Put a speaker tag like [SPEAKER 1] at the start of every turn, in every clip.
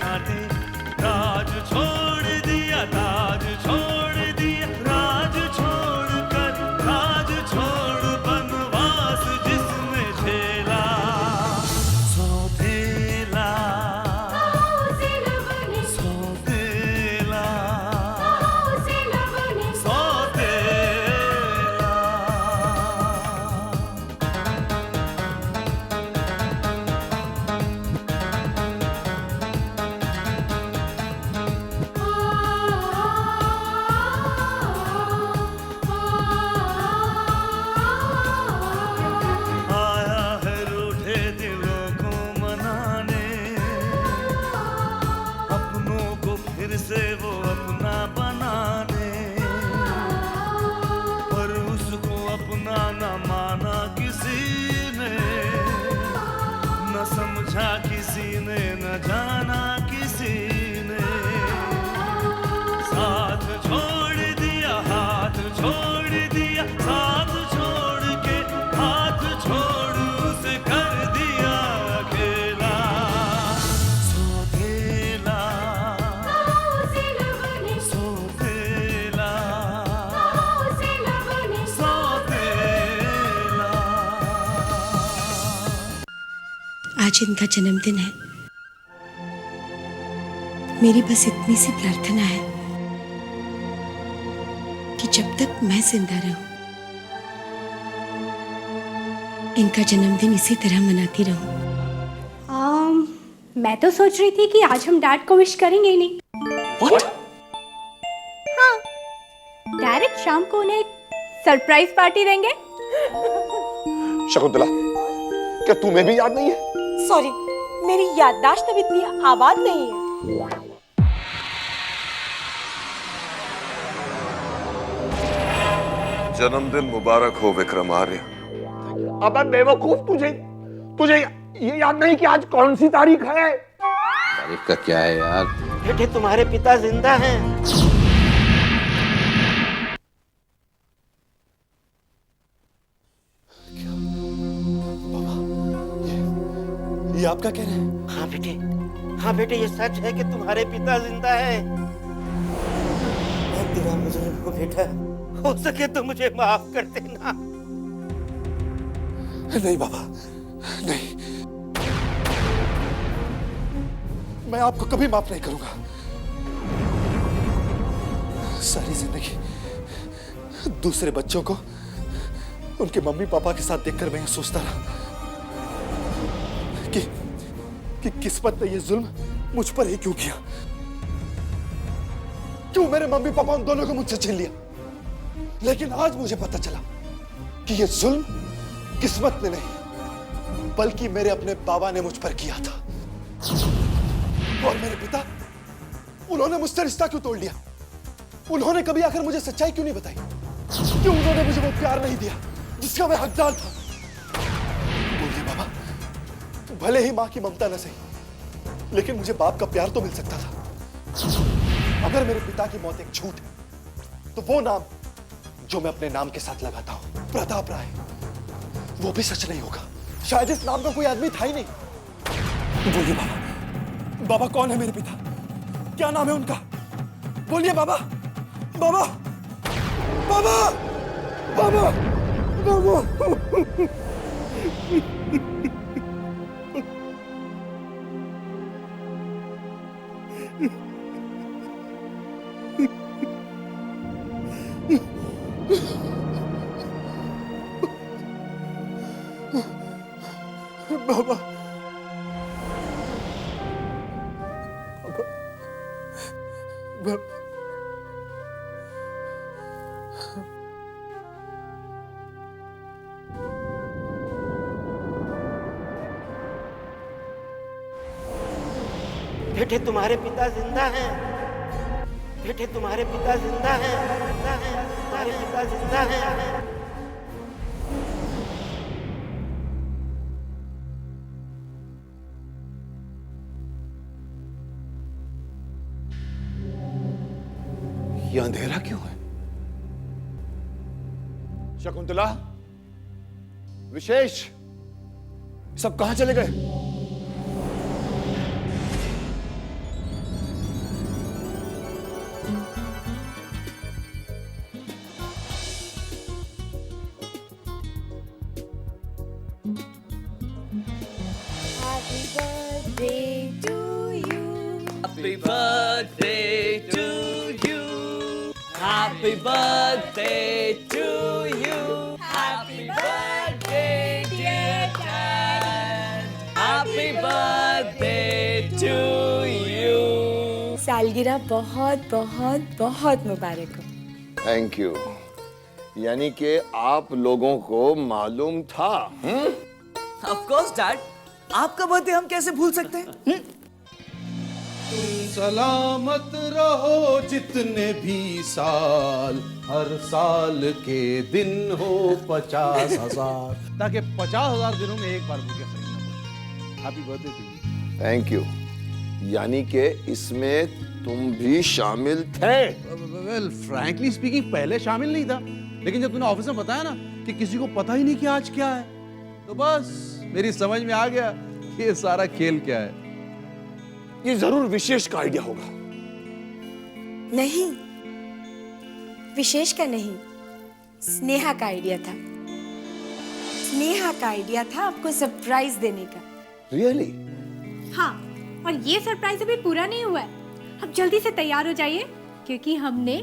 [SPEAKER 1] कांटे, राज छोड़ दिया, ताज छोड़ दिया, राज छोड़ कर राज छोड़ बनवास जिसने झेला, सौतेला सौतेला सौतेला। आया है रूठे दिलों को मनाने, अपनों को फिर से वो अपना बनाने, पर उसको अपना न माना किसी ने, न समझा किसी ने, न जाना किसी ने, साथ छोड़ दिया, हाथ छोड़ दिया, साथ छोड़ के हाथ छोड़ उसे कर दिया अकेला, सौतेला सौतेला सौतेला।
[SPEAKER 2] आज इनका जन्मदिन है। मेरी बस इतनी सी प्रार्थना है कि जब तक मैं जिंदा रहूं, इनका जन्मदिन इसी तरह मनाती रहूं।
[SPEAKER 3] मैं तो सोच रही थी कि आज हम डैड को विश करेंगे ही नहीं।
[SPEAKER 4] What?
[SPEAKER 3] हाँ, डायरेक्ट शाम को उन्हें सरप्राइज पार्टी देंगे।
[SPEAKER 4] शकुंतला, क्या तुम्हें भी याद नहीं है?
[SPEAKER 5] सॉरी, मेरी याददाश्त अब इतनी आबाद नहीं है।
[SPEAKER 6] जन्मदिन मुबारक हो विक्रमार्य।
[SPEAKER 4] अबे बेवकूफ, तुझे ये याद नहीं कि आज कौन सी तारीख है?
[SPEAKER 7] तारीख का क्या है यार?
[SPEAKER 8] बेटे तुम्हारे पिता जिंदा हैं।
[SPEAKER 4] ये आपका कह रहे हैं?
[SPEAKER 8] हाँ बेटे ये सच है कि तुम्हारे पिता जिंदा है। तेरा मुझे हो बेटा, हो सके तो मुझे माफ कर देना।
[SPEAKER 4] नहीं बाबा, नहीं, मैं आपको कभी माफ नहीं करूंगा। सारी जिंदगी दूसरे बच्चों को उनके मम्मी पापा के साथ देखकर मैं ये सोचता रहा कि किस्मत ने ये जुल्म मुझ पर ही क्यों किया, क्यों मेरे मम्मी पापा उन दोनों को मुझसे छीन लिया। लेकिन आज मुझे पता चला कि ये जुल्म किस्मत ने नहीं बल्कि मेरे अपने बाबा ने मुझ पर किया था। और मेरे पिता, उन्होंने मुझसे रिश्ता क्यों तोड़ लिया? उन्होंने कभी आकर मुझे सच्चाई क्यों नहीं बताई? क्यों उन्होंने मुझे वो प्यार नहीं दिया जिसका मैं हकदार था? बोलिए बाबा, भले ही मां की ममता न सही, लेकिन मुझे बाप का प्यार तो मिल सकता था। अगर मेरे पिता की मौत एक झूठ है तो वो नाम जो मैं अपने नाम के साथ लगाता हूं, प्रताप राय, वो भी सच नहीं होगा। शायद इस नाम का कोई आदमी था ही नहीं। बोलिए बाबा, बाबा कौन है मेरे पिता? क्या नाम है उनका? बोलिए बाबा, बाबा, बाबा, बाबा, बाबा। बाबा,
[SPEAKER 8] बेटे तुम्हारे पिता जिंदा हैं। बेटे तुम्हारे पिता जिंदा हैं, जिंदा हैं, तुम्हारे पिता जिंदा हैं।
[SPEAKER 4] ये अंधेरा क्यों है? शकुंतला, विशेष, सब कहां चले गए?
[SPEAKER 9] birthday to you. Happy birthday to you. Happy birthday dear Dad. Happy birthday to you.
[SPEAKER 5] सालगिरह बहुत बहुत बहुत मुबारक हो।
[SPEAKER 6] Thank you. यानी कि आप लोगों को मालूम था?
[SPEAKER 9] Of course Dad. आपका बर्थडे हम कैसे भूल सकते हैं?
[SPEAKER 10] सलामत रहो जितने भी साल, हर साल के दिन हो 50,000, ताकि 50,000 दिनों में एक बार मुझे खरीदना पड़े। Happy birthday to you.
[SPEAKER 6] Thank you. यानी कि इसमें तुम भी शामिल थे?
[SPEAKER 10] वेल फ्रैंकली स्पीकिंग पहले शामिल नहीं था, लेकिन जब तूने ऑफिस में बताया ना कि किसी को पता ही नहीं कि आज क्या है, तो बस मेरी समझ में आ गया कि ये सारा खेल क्या है।
[SPEAKER 6] ये जरूर विशेष का आइडिया होगा।
[SPEAKER 5] नहीं, विशेष का नहीं, स्नेहा का आइडिया था। स्नेहा का आइडिया था आपको सरप्राइज देने का।
[SPEAKER 6] रियली?
[SPEAKER 3] हाँ, और ये सरप्राइज अभी पूरा नहीं हुआ है। अब जल्दी से तैयार हो जाइए क्योंकि हमने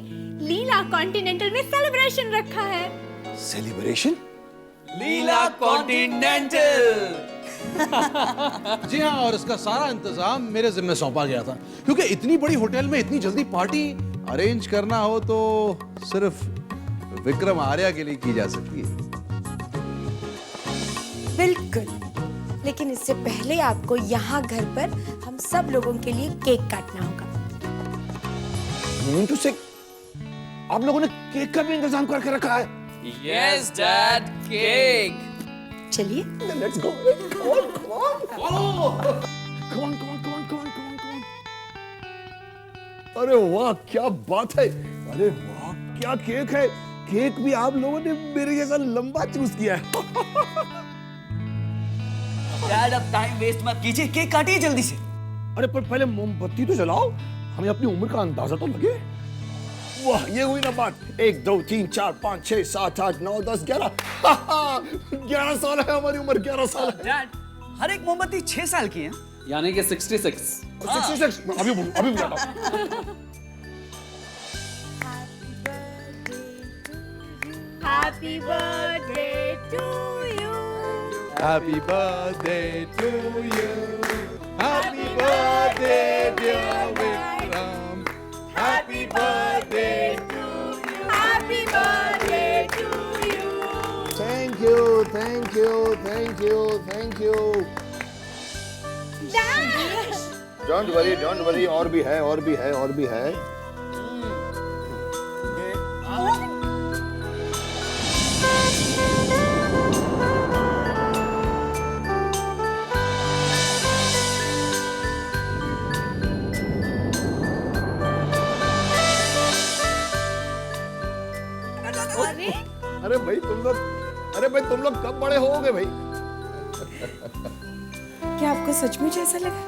[SPEAKER 3] लीला कॉन्टिनेंटल में सेलिब्रेशन रखा है।
[SPEAKER 6] सेलिब्रेशन?
[SPEAKER 9] लीला कॉन्टिनेंटल।
[SPEAKER 10] जी हाँ, और इसका सारा इंतजाम मेरे जिम्मे सौंपा गया था, क्योंकि इतनी बड़ी होटल में इतनी जल्दी पार्टी अरेंज करना हो तो सिर्फ विक्रम आर्या के लिए की जा सकती है।
[SPEAKER 5] बिल्कुल, लेकिन इससे पहले आपको यहाँ घर पर हम सब लोगों के लिए केक काटना होगा।
[SPEAKER 6] मीन टू से आप लोगों ने केक का भी इंतजाम करके रखा है?
[SPEAKER 9] Yes Dad, cake.
[SPEAKER 5] चलिए,
[SPEAKER 6] लेट्स गो। अरे वाह, क्या बात है! अरे वाह, क्या केक है! केक भी आप लोगों ने मेरे जैसा लंबा चूज किया है।
[SPEAKER 9] Dad, अब टाइम वेस्ट मत कीजिए, केक काटिए जल्दी से।
[SPEAKER 6] अरे पर पहले मोमबत्ती तो जलाओ, हमें अपनी उम्र का अंदाजा तो लगे। वाह, ये हुई ना बात। 1 2 3 4 5 6 7 8 9 10 11। 11 साल है हमारी उम्र, 11 साल है।
[SPEAKER 9] Dad, हर एक मोमबत्ती 6 साल की है।
[SPEAKER 11] यानी कि 66।
[SPEAKER 6] 66। अभी बताओ।
[SPEAKER 3] Happy birthday to you.
[SPEAKER 10] Happy birthday to you. Happy birthday dear Vikram. Happy birthday to you.
[SPEAKER 3] Happy birthday to you.
[SPEAKER 6] Thank you, thank you, thank you, thank you.
[SPEAKER 3] Dad!
[SPEAKER 6] Don't worry, और भी है, और भी है, और भी है। अरे भाई तुम लोग कब बड़े होगे भाई?
[SPEAKER 5] क्या आपको सचमुच ऐसा लगा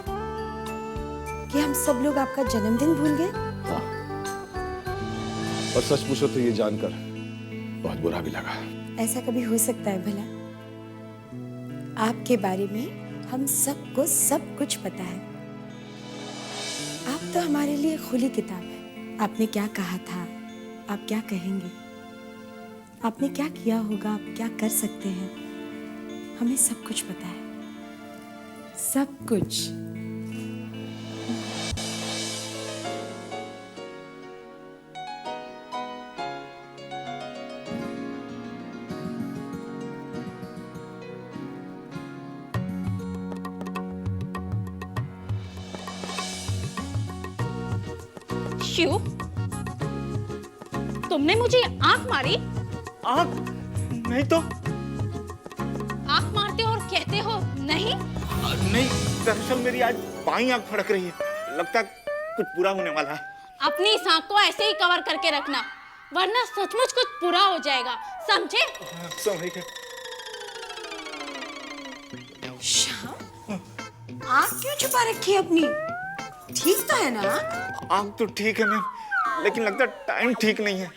[SPEAKER 5] कि हम सब लोग आपका जन्मदिन भूल गए?
[SPEAKER 6] हाँ, और सच पूछो तो ये जानकर बहुत बुरा भी लगा।
[SPEAKER 5] ऐसा कभी हो सकता है भला? आपके बारे में हम सबको सब कुछ पता है। आप तो हमारे लिए खुली किताब है। आपने क्या कहा था, आप क्या कहेंगे, आपने क्या किया होगा, आप क्या कर सकते हैं, हमें सब कुछ पता है, सब कुछ।
[SPEAKER 3] शिव, तुमने मुझे आंख मारी?
[SPEAKER 8] आँख नहीं तो।
[SPEAKER 3] आंख मारते हो और कहते हो नहीं?
[SPEAKER 8] नहीं, दरअसल मेरी आज बाईं आँख फड़क रही है। लगता कुछ बुरा होने वाला है।
[SPEAKER 3] अपनी इस आंख को ऐसे ही कवर करके रखना, वरना सचमुच कुछ बुरा हो जाएगा, समझे?
[SPEAKER 8] समझ गए।
[SPEAKER 5] श्याम, आँख क्यों छुपा रखी है अपनी? ठीक तो है ना?
[SPEAKER 8] आँख तो ठीक है मैम, लेकिन लगता टाइम ठीक नहीं है।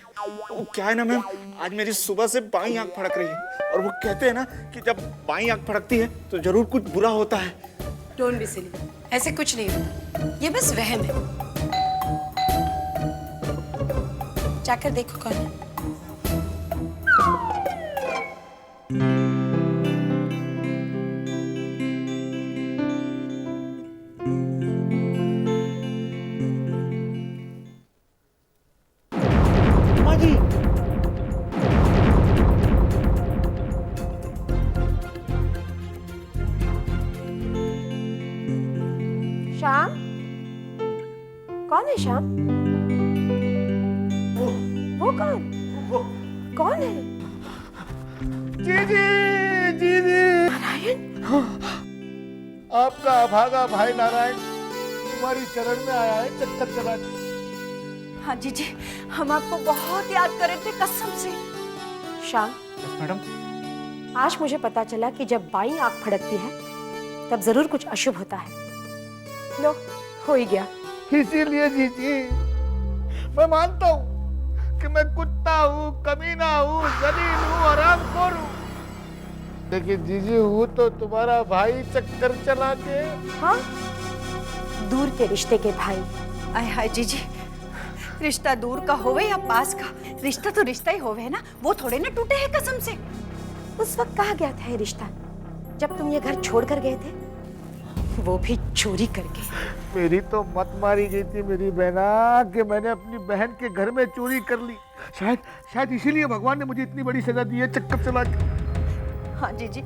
[SPEAKER 8] वो क्या है ना मैम, आज मेरी सुबह से बाईं आंख फड़क रही है और वो कहते हैं ना कि जब बाईं आंख फड़कती है तो जरूर कुछ बुरा होता है।
[SPEAKER 5] डोंट बी सिली, ऐसे कुछ नहीं होता, ये बस वहम है। जाकर देखो कौन है।
[SPEAKER 11] श्याम, कौन है श्याम? वो कौन? कौन है?
[SPEAKER 6] जीजी, जीजी।
[SPEAKER 11] नारायण,
[SPEAKER 6] आपका अभागा भाई नारायण तुम्हारी चरण में आया है चक्कर चला के।
[SPEAKER 11] हाँ जीजी, हम आपको बहुत याद कर रहे थे कसम से। श्याम,
[SPEAKER 8] मैडम,
[SPEAKER 11] आज मुझे पता चला कि जब बाईं आंख फड़कती है तब जरूर कुछ अशुभ होता है। लो, हो ही गया।
[SPEAKER 6] इसीलिए जीजी मैं मानता हूँ कि मैं कुत्ता हूँ, कमीना हूँ, जलील हूँ, हरामखोर हूँ, लेकिन जीजी हूँ तो तुम्हारा भाई चक्कर चला के।
[SPEAKER 11] हाँ, दूर के रिश्ते के भाई।
[SPEAKER 12] आय हाय जीजी, रिश्ता दूर का होवे या पास का, रिश्ता तो रिश्ता ही होवे है ना, वो थोड़े ना टूटे हैं कसम से।
[SPEAKER 11] उस वक्त कहा गया था ये रिश्ता जब तुम ये घर छोड़कर गए थे, वो भी चोरी करके।
[SPEAKER 6] मेरी तो मत मारी गई थी मेरी बहना कि मैंने अपनी बहन के घर में चोरी कर ली। शायद इसीलिए भगवान ने मुझे इतनी बड़ी सजा दी है चक्कर चला के।
[SPEAKER 12] हाँ जीजी,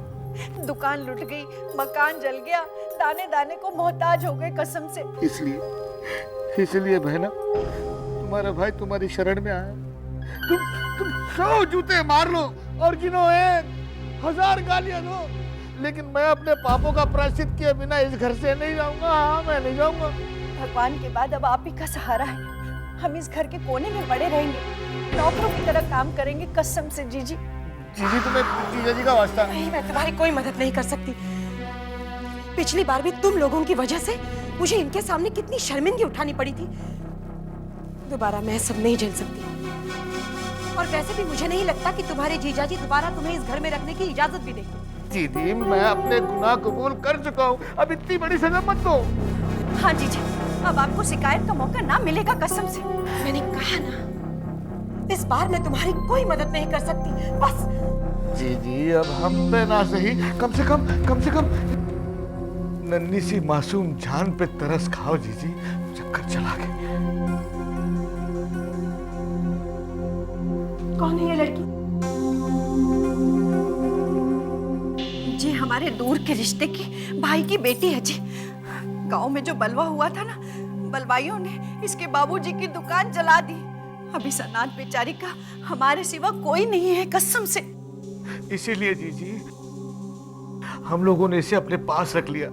[SPEAKER 12] दुकान लुट गई, मकान जल गया, दाने दाने को मोहताज हो गए कसम से।
[SPEAKER 6] इसलिए बहना तुम्हारा भाई तुम्हारी शरण में आया। तुम 100 जूते मार लो और गिनो 1000 गालियां दो, लेकिन मैं अपने पापों का प्रायश्चित किए बिना इस घर से नहीं जाऊंगा। हाँ, मैं नहीं जाऊंगा।
[SPEAKER 12] भगवान के बाद अब आप ही का सहारा है। हम इस घर के कोने में पड़े रहेंगे, नौकरों की तरह काम करेंगे कसम से जीजी।
[SPEAKER 6] जीजी तुम्हें जीजा जी का वास्ता
[SPEAKER 5] नहीं, मैं तुम्हारी कोई मदद नहीं कर सकती। पिछली बार भी तुम लोगों की वजह से मुझे इनके सामने कितनी शर्मिंदगी उठानी पड़ी थी। दोबारा मैं सब नहीं झेल सकती। और वैसे भी मुझे नहीं लगता कि तुम्हारे जीजाजी दोबारा तुम्हें इस घर में रखने की इजाजत भी देंगे।
[SPEAKER 6] दीदी, मैं अपने गुनाह कबूल कर चुका हूँ, अब इतनी बड़ी सजा मत दो।
[SPEAKER 12] हाँ जीजी, अब आपको शिकायत का मौका ना मिलेगा कसम से।
[SPEAKER 5] मैंने कहा ना, इस बार मैं तुम्हारी कोई मदद नहीं कर सकती, बस।
[SPEAKER 6] जी, अब हम पे ना सही, कम से कम नन्ही सी मासूम जान पे तरस खाओ जीजी, चक्कर चला के।
[SPEAKER 11] कौन है ये लड़की?
[SPEAKER 12] जी हमारे दूर के रिश्ते की भाई की बेटी है जी। गांव में जो बलवा हुआ था ना, बलवाइयों ने इसके बाबूजी की दुकान जला दी। अब इस अनाथ बेचारी का हमारे सिवा कोई नहीं है कसम से।
[SPEAKER 6] इसीलिए जीजी हम लोगों ने इसे अपने पास रख लिया।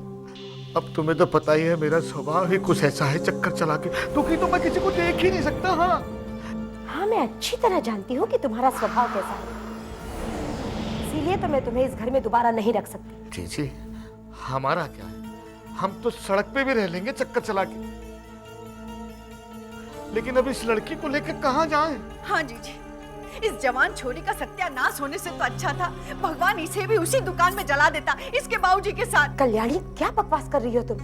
[SPEAKER 6] अब तुम्हें तो पता ही है मेरा स्वभाव ही कुछ ऐसा है चक्कर चला के, क्योंकि तो मैं किसी को देख ही नहीं सकता।
[SPEAKER 11] हाँ, मैं अच्छी तरह जानती हूँ कि तुम्हारा स्वभाव कैसा है, इसीलिए तो मैं तुम्हें इस घर में दोबारा नहीं रख सकती।
[SPEAKER 6] जीजी हमारा क्या है, हम तो सड़क पे भी रह लेंगे चक्कर चला के, लेकिन अब इस लड़की को लेकर कहाँ जाएं?
[SPEAKER 12] हाँ जीजी, इस जवान छोरी का सत्यानाश होने से तो अच्छा था भगवान इसे भी उसी दुकान में जला देता इसके बाबूजी के साथ।
[SPEAKER 11] कल्याणी, क्या बकवास कर रही हो तुम?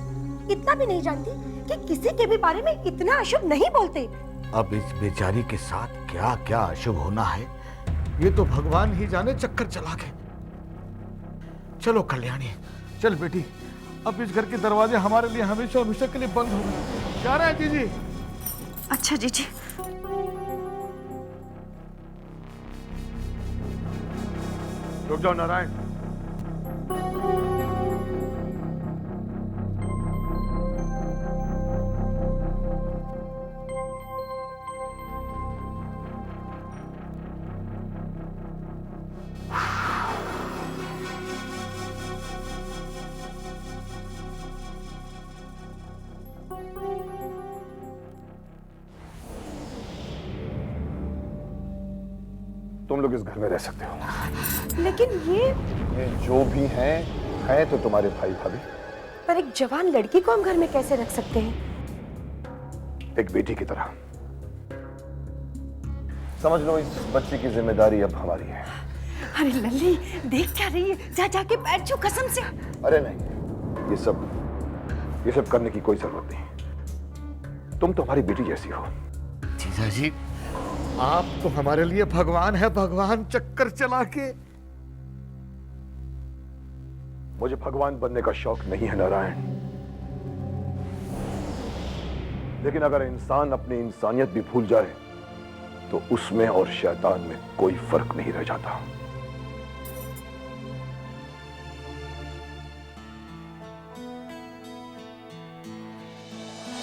[SPEAKER 11] इतना भी नहीं जानती कि किसी के भी बारे में इतना अशुभ नहीं बोलते।
[SPEAKER 6] अब इस बेचारी के साथ क्या क्या अशुभ होना है ये तो भगवान ही जाने चक्कर चला के। चलो कल्याणी, चल बेटी, अब इस घर के दरवाजे हमारे लिए हमेशा हमेशा के लिए बंद हो गए। जा रहे हैं जीजी।
[SPEAKER 12] अच्छा जीजी।
[SPEAKER 6] रुक जाओ नारायण।
[SPEAKER 4] तुम लोग इस घर में रह सकते हो,
[SPEAKER 11] लेकिन ये
[SPEAKER 4] जो भी हैं तो तुम्हारे भाई भाभी।
[SPEAKER 11] पर एक जवान लड़की को हम घर में कैसे रख सकते हैं?
[SPEAKER 4] एक बेटी की तरह समझ लो, इस बच्चे की जिम्मेदारी अब हमारी है।
[SPEAKER 12] अरे लल्ली, देख क्या रही है, जा जाके बैठ जाओ कसम से।
[SPEAKER 4] अरे नहीं, ये सब करने की कोई जरूरत नहीं। तुम तो हमारी बेटी जैसी हो।
[SPEAKER 6] जीजा जी, आप तो हमारे लिए भगवान है, भगवान चक्कर चला के। मुझे भगवान बनने का शौक नहीं है नारायण, लेकिन अगर इंसान अपनी इंसानियत भी भूल जाए तो उसमें और शैतान में कोई फर्क नहीं रह जाता।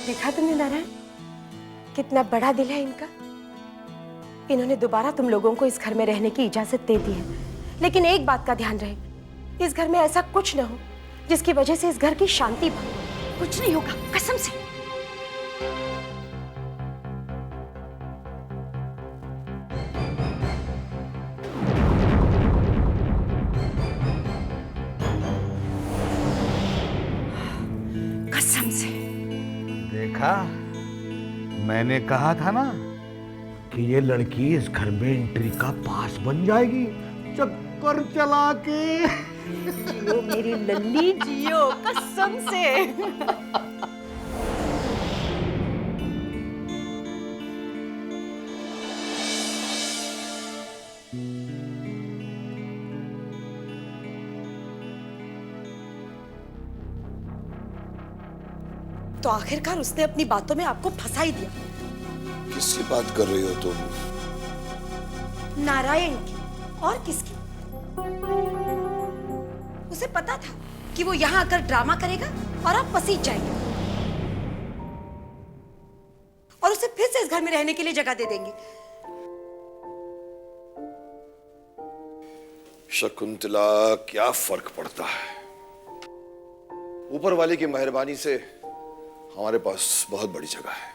[SPEAKER 11] देखा तुमने नारायण, कितना बड़ा दिल है इनका। इन्होंने दोबारा तुम लोगों को इस घर में रहने की इजाजत दे दी है, लेकिन एक बात का ध्यान रहे, इस घर में ऐसा कुछ न हो जिसकी वजह से इस घर की शांति भंग हो।
[SPEAKER 12] कुछ नहीं होगा, कसम से। कसम से।
[SPEAKER 10] देखा, मैंने कहा था ना कि ये लड़की इस घर में एंट्री का पास बन जाएगी, चक्कर चला के।
[SPEAKER 12] जियो मेरी लल्ली जियो, कसम से।
[SPEAKER 11] तो आखिरकार उसने अपनी बातों में आपको फंसा ही दिया।
[SPEAKER 4] किसकी बात कर रही हो तुम?
[SPEAKER 11] नारायण की। और किसकी? उसे पता था कि वो यहाँ आकर ड्रामा करेगा और आप पसीज जाएंगे और उसे फिर से इस घर में रहने के लिए जगह दे देंगे।
[SPEAKER 4] शकुंतला, क्या फर्क पड़ता है? ऊपर वाले की मेहरबानी से हमारे पास बहुत बड़ी जगह है,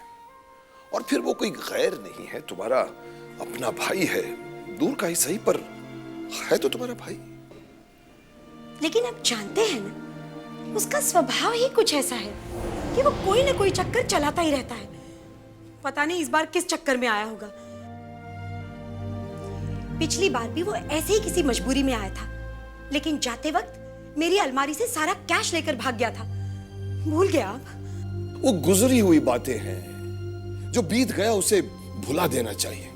[SPEAKER 4] और फिर वो कोई गैर नहीं है, तुम्हारा अपना भाई है, दूर का ही सही पर है तो तुम्हारा भाई।
[SPEAKER 11] लेकिन आप जानते हैं ना, उसका स्वभाव ही कुछ ऐसा है कि वो कोई ना कोई चक्कर चलाता ही रहता है। पता नहीं इस बार किस चक्कर में आया होगा। पिछली बार भी वो ऐसे ही किसी मजबूरी में आया था, लेकिन जाते वक्त मेरी अलमारी से सारा कैश लेकर भाग गया था। भूल गया आप?
[SPEAKER 4] वो गुजरी हुई बातें हैं, जो बीत गया उसे भुला देना चाहिए।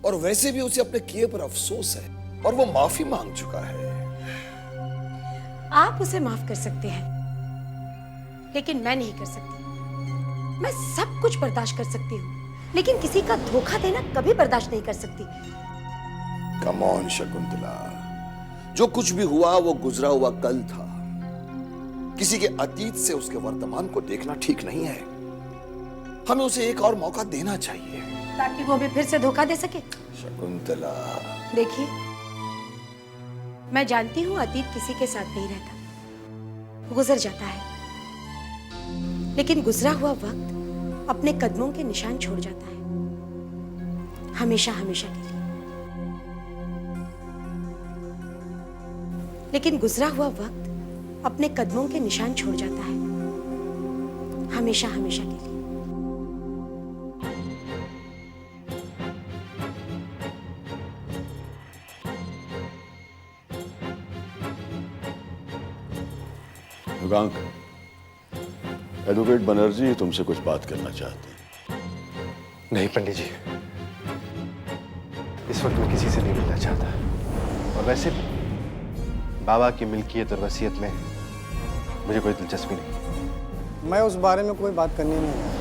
[SPEAKER 4] और वैसे भी उसे अपने किए पर अफसोस है और वो माफी मांग चुका है।
[SPEAKER 11] आप उसे माफ कर सकते हैं, लेकिन मैं नहीं कर सकती। मैं सब कुछ बर्दाश्त कर सकती हूँ, लेकिन किसी का धोखा देना कभी बर्दाश्त नहीं कर सकती।
[SPEAKER 4] कम ऑन शकुंतला, जो कुछ भी हुआ वो गुजरा हुआ कल था। किसी के अतीत से उसके वर्तमान को देखना ठीक नहीं है। हमें उसे एक और मौका देना चाहिए,
[SPEAKER 11] ताकि वो भी फिर से धोखा दे सके।
[SPEAKER 4] शकुंतला,
[SPEAKER 11] देखिए, मैं जानती हूँ अतीत किसी के साथ नहीं रहता, गुजर जाता है, लेकिन गुजरा हुआ वक्त अपने कदमों के निशान छोड़ जाता है, हमेशा हमेशा के लिए। लेकिन गुजरा हुआ वक्त अपने कदमों के निशान छोड़ जाता है, हमेशा हमेशा के लिए।
[SPEAKER 13] युगांक, एडवोकेट बनर्जी तुमसे कुछ बात करना चाहते हैं।
[SPEAKER 14] नहीं पंडित जी, इस वक्त मैं किसी से नहीं मिलना चाहता, और वैसे भी बाबा की मिल्कियत और वसीयत में मुझे कोई दिलचस्पी नहीं।
[SPEAKER 15] मैं उस बारे में कोई बात करनी नहीं है।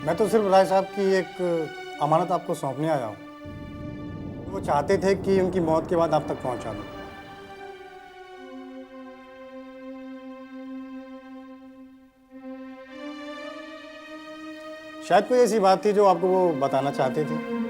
[SPEAKER 15] मैं तो सिर्फ राय साहब की एक अमानत आपको सौंपने आया हूँ। वो चाहते थे कि उनकी मौत के बाद आप तक पहुँचा दूँ। शायद कोई ऐसी बात थी जो आपको वो बताना चाहते थे।